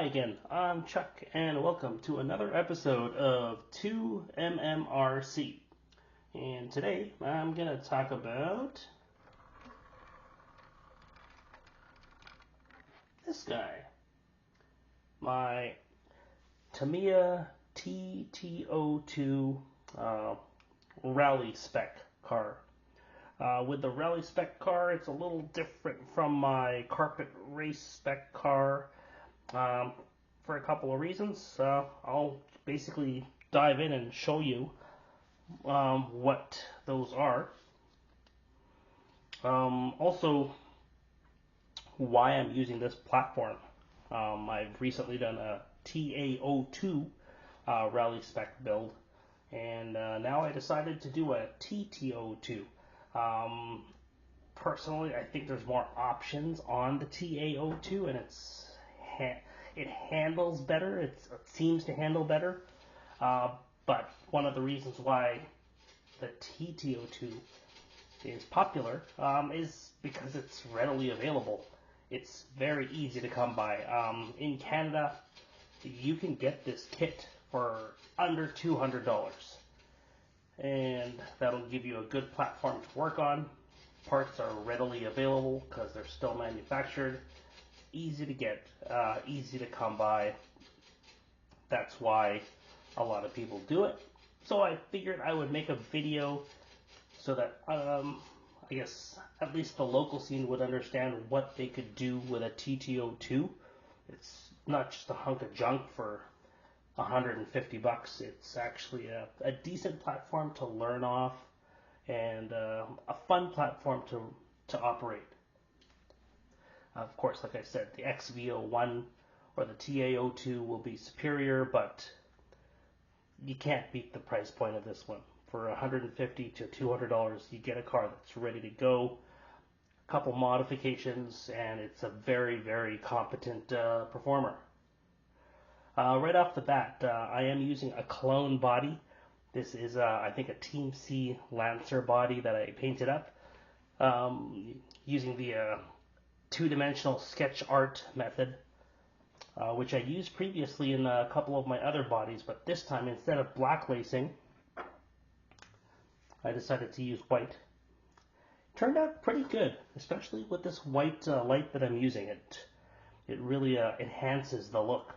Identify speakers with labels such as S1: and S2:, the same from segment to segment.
S1: again, I'm Chuck, and welcome to another episode of 2MMRC. And today, I'm going to talk about this guy, my Tamiya TT02 rally spec car. With the rally spec car, it's a little different from my carpet race spec car. For a couple of reasons. I'll basically dive in and show you what those are. Also, why I'm using this platform. I've recently done a TA02 rally spec build, and now I decided to do a TT02. Personally, I think there's more options on the TA02, and it handles better. It seems to handle better. But one of the reasons why the TT02 is popular is because it's readily available. It's very easy to come by. In Canada, you can get this kit for under $200. And that'll give you a good platform to work on. Parts are readily available because they're still manufactured. Easy to get, easy to come by. That's why a lot of people do it. So I figured I would make a video so that I guess at least the local scene would understand what they could do with a TT02. It's not just a hunk of junk for $150. It's actually a decent platform to learn off and a fun platform to operate. Of course, like I said, the XV01 or the TA02 will be superior, but you can't beat the price point of this one. For $150 to $200, you get a car that's ready to go, a couple modifications, and it's a very, very competent performer. Right off the bat, I am using a clone body. This is, I think, a Team C Lancer body that I painted up using the two-dimensional sketch art method, which I used previously in a couple of my other bodies, but this time instead of black lacing, I decided to use white. Turned out pretty good, especially with this white light that I'm using. It really enhances the look.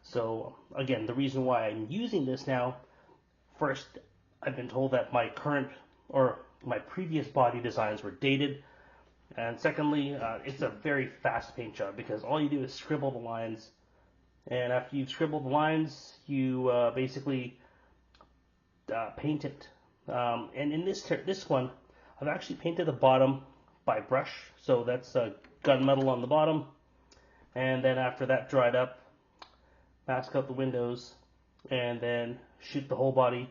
S1: So again, the reason why I'm using this now, first, I've been told that my previous body designs were dated. And secondly, it's a very fast paint job because all you do is scribble the lines, and after you've scribbled the lines, you basically paint it. And in this one, I've actually painted the bottom by brush, so that's gunmetal on the bottom, and then after that dried up, mask out the windows, and then shoot the whole body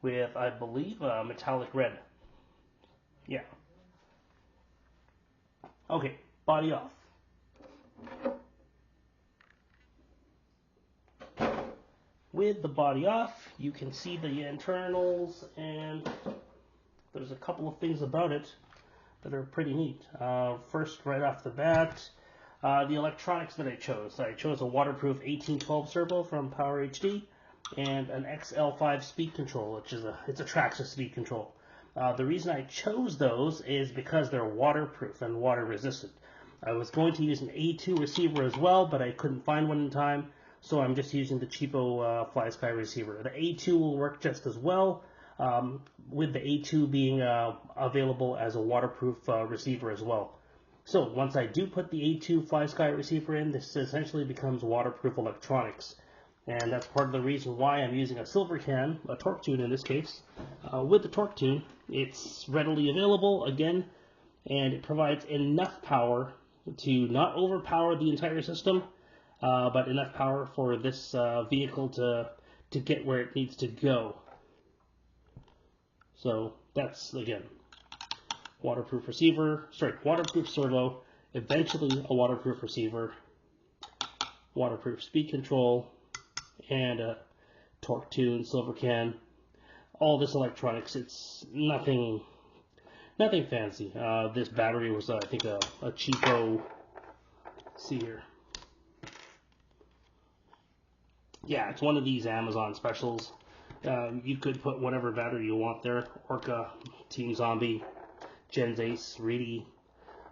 S1: with, I believe, metallic red. Yeah. Okay, body off. With the body off, you can see the internals, and there's a couple of things about it that are pretty neat. First, right off the bat, the electronics that I chose. I chose a waterproof 1812 servo from Power HD and an XL5 speed control, which is it's a Traxxas speed control. The reason I chose those is because they're waterproof and water resistant. I was going to use an A2 receiver as well, but I couldn't find one in time, so I'm just using the cheapo FlySky receiver. The A2 will work just as well, with the A2 being available as a waterproof receiver as well. So once I do put the A2 FlySky receiver in, this essentially becomes waterproof electronics. And that's part of the reason why I'm using a silver can, a torque tune in this case. With the torque tune, it's readily available again, and it provides enough power to not overpower the entire system, but enough power for this vehicle to get where it needs to go. So that's, again, waterproof servo, eventually a waterproof receiver, waterproof speed control, and a torque tune, silver can. All this electronics, it's nothing fancy. This battery was, I think, a cheapo. Let's see here. yeah, it's one of these Amazon specials. You could put whatever battery you want there. Orca, Team Zombie, Gens Ace, Reedy.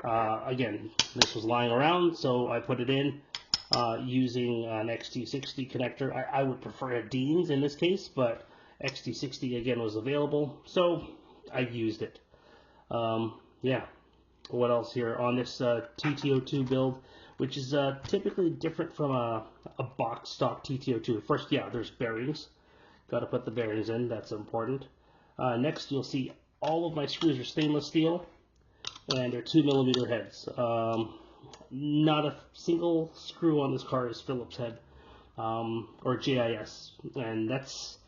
S1: Again, this was lying around, so I put it in using an XT60 connector. I would prefer a Dean's in this case, but XT60 again was available, so I used it. Yeah, what else here on this TT02 build, which is typically different from a box stock TT02. First, yeah, there's bearings. Got to put the bearings in, that's important. Next, you'll see all of my screws are stainless steel, and they're 2mm heads. Not a single screw on this car is Phillips head or JIS, and that's,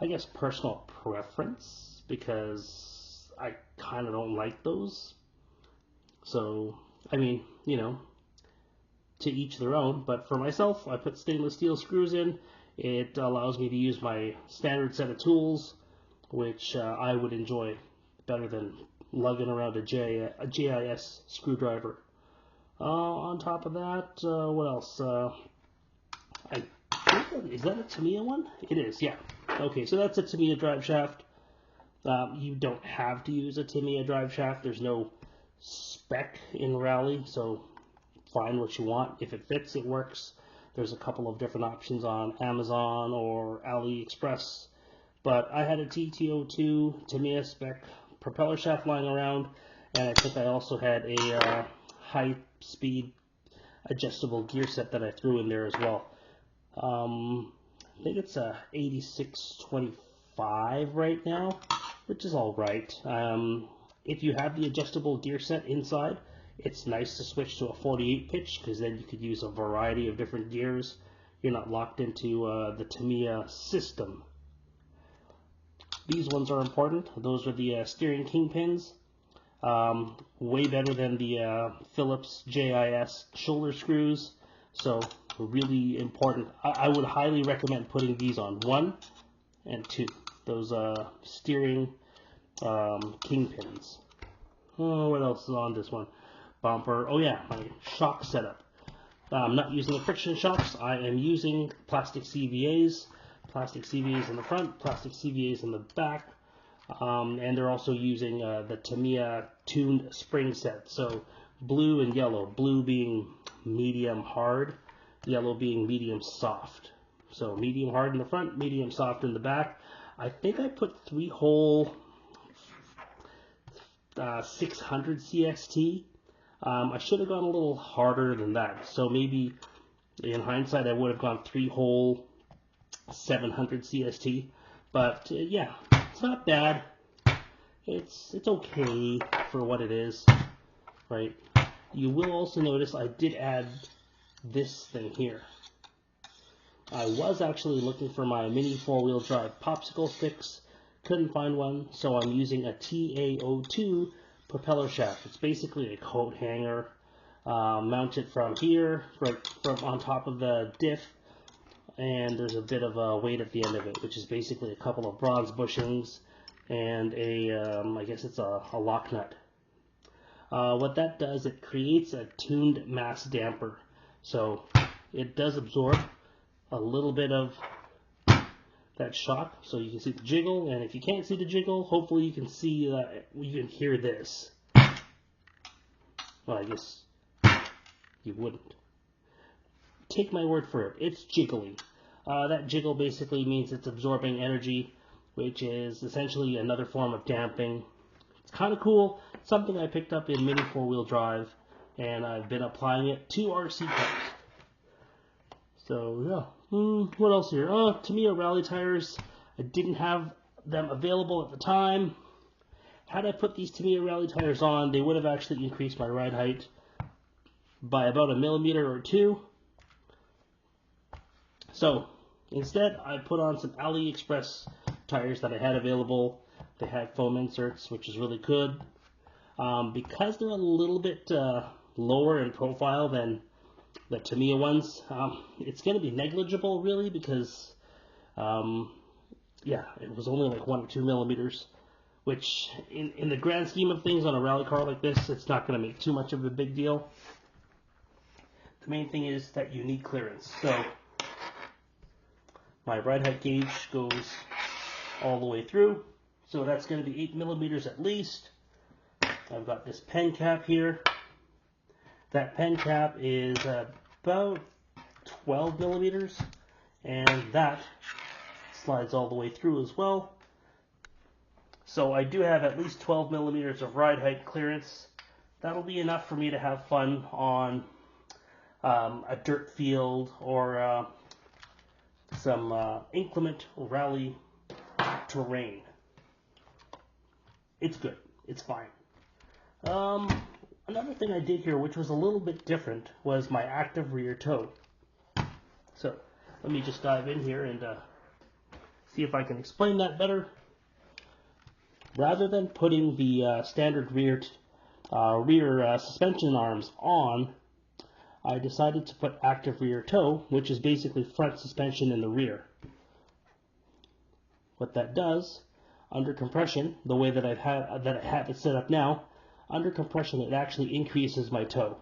S1: I guess, personal preference because I kind of don't like those. So, I mean, you know, to each their own, but for myself, I put stainless steel screws in. It allows me to use my standard set of tools, which I would enjoy better than lugging around a JIS screwdriver. On top of that, what else? I think, is that a Tamiya one? It is, yeah. Okay, so that's a Tamiya drive shaft. You don't have to use a Tamiya drive shaft. There's no spec in Rally, so find what you want. If it fits, it works. There's a couple of different options on Amazon or AliExpress, but I had a TT02 Tamiya spec propeller shaft lying around, and I think I also had a high-speed adjustable gear set that I threw in there as well. I think it's a 8625 right now, which is all right. If you have the adjustable gear set inside, it's nice to switch to a 48 pitch because then you could use a variety of different gears. You're not locked into the Tamiya system. These ones are important. Those are the steering kingpins. Way better than the Phillips JIS shoulder screws. So really important. I would highly recommend putting these on 1 and 2. Those steering kingpins. Oh, what else is on this one? Bumper. Oh yeah, my shock setup. I'm not using the friction shocks. I am using plastic CVAs. Plastic CVAs in the front, plastic CVAs in the back. And they're also using the Tamiya tuned spring set. So blue and yellow. Blue being medium hard, yellow being medium soft. So medium hard in the front, medium soft in the back. I think I put 3-hole 600 CXT. I should have gone a little harder than that. So maybe in hindsight I would have gone 3-hole 700 CST. But yeah, it's not bad. It's okay for what it is, right? You will also notice I did add this thing here. I was actually looking for my mini 4-wheel drive popsicle sticks. Couldn't find one, so I'm using a TA02 propeller shaft. It's basically a coat hanger mounted from here, right from on top of the diff, and there's a bit of a weight at the end of it, which is basically a couple of bronze bushings and a, I guess it's a lock nut. What that does, it creates a tuned mass damper. So it does absorb a little bit of that shock, so you can see the jiggle, and if you can't see the jiggle, hopefully you can see, you can hear this. Well, I guess you wouldn't. Take my word for it, it's jiggly. That jiggle basically means it's absorbing energy, which is essentially another form of damping. It's kind of cool, something I picked up in mini 4-wheel drive, and I've been applying it to RC cars. So yeah, what else here? Tamiya rally tires. I didn't have them available at the time. Had I put these Tamiya rally tires on, they would have actually increased my ride height by about 1 millimeter or 2. So instead, I put on some AliExpress tires that I had available. They had foam inserts, which is really good. Because they're a little bit lower in profile than the Tamiya ones, it's going to be negligible really because, yeah, it was only like 1 or 2 millimeters, which in the grand scheme of things on a rally car like this, it's not going to make too much of a big deal. The main thing is that you need clearance. So My ride height gauge goes all the way through, so that's going to be 8 millimeters at least. I've got this pen cap here. That pen cap is about 12 millimeters, and that slides all the way through as well. So I do have at least 12 millimeters of ride height clearance. That'll be enough for me to have fun on a dirt field or some inclement rally terrain. It's good. It's fine. Another thing I did here, which was a little bit different, was my active rear toe. So let me just dive in here and see if I can explain that better. Rather than putting the standard rear suspension arms on, I decided to put active rear toe, which is basically front suspension in the rear. What that does, under compression, the way that I have it set up now, under compression it actually increases my toe.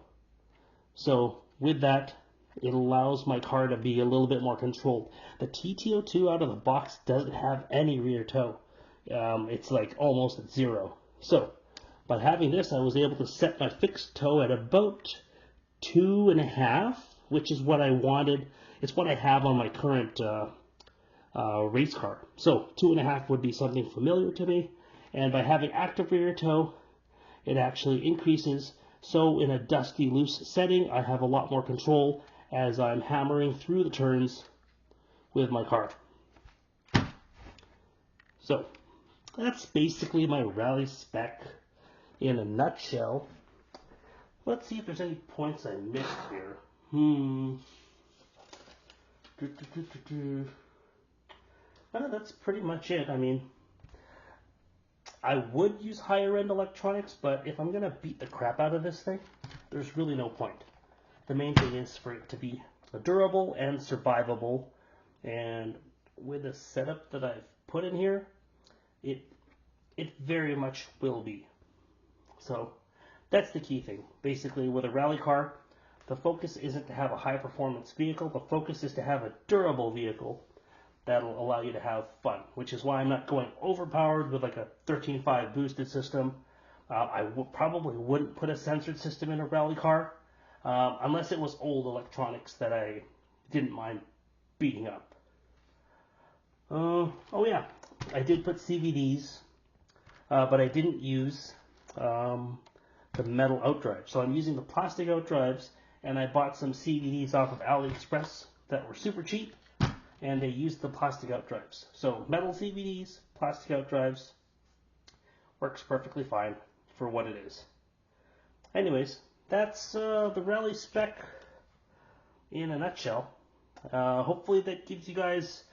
S1: So with that, it allows my car to be a little bit more controlled. The TT02 out of the box doesn't have any rear toe. It's like almost at zero. So by having this, I was able to set my fixed toe at about 2.5, which is what I wanted. It's what I have on my current race car. So 2.5 would be something familiar to me. And by having active rear toe, it actually increases. So in a dusty, loose setting, I have a lot more control as I'm hammering through the turns with my car. So that's basically my rally spec in a nutshell. Let's see if there's any points I missed here. Well, that's pretty much it. I mean, I would use higher end electronics, but if I'm going to beat the crap out of this thing, there's really no point. The main thing is for it to be durable and survivable, and with the setup that I've put in here, it very much will be. So that's the key thing. Basically, with a rally car, the focus isn't to have a high performance vehicle, the focus is to have a durable vehicle that'll allow you to have fun, which is why I'm not going overpowered with like a 13.5 boosted system. I probably wouldn't put a censored system in a rally car, unless it was old electronics that I didn't mind beating up. Oh yeah, I did put CVDs, but I didn't use the metal outdrive. So I'm using the plastic outdrives, and I bought some CVDs off of AliExpress that were super cheap, and they used the plastic outdrives. So metal CVDs, plastic outdrives, works perfectly fine for what it is. Anyways, that's the rally spec in a nutshell. Hopefully that gives you guys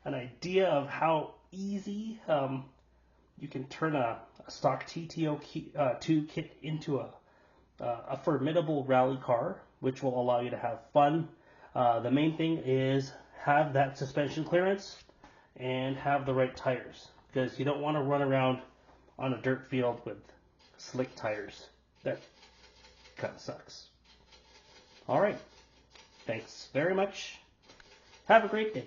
S1: an idea of how easy you can turn a stock TT02 kit into a formidable rally car, which will allow you to have fun. The main thing is have that suspension clearance and have the right tires, because you don't want to run around on a dirt field with slick tires. That kind of sucks. All right. Thanks very much. Have a great day.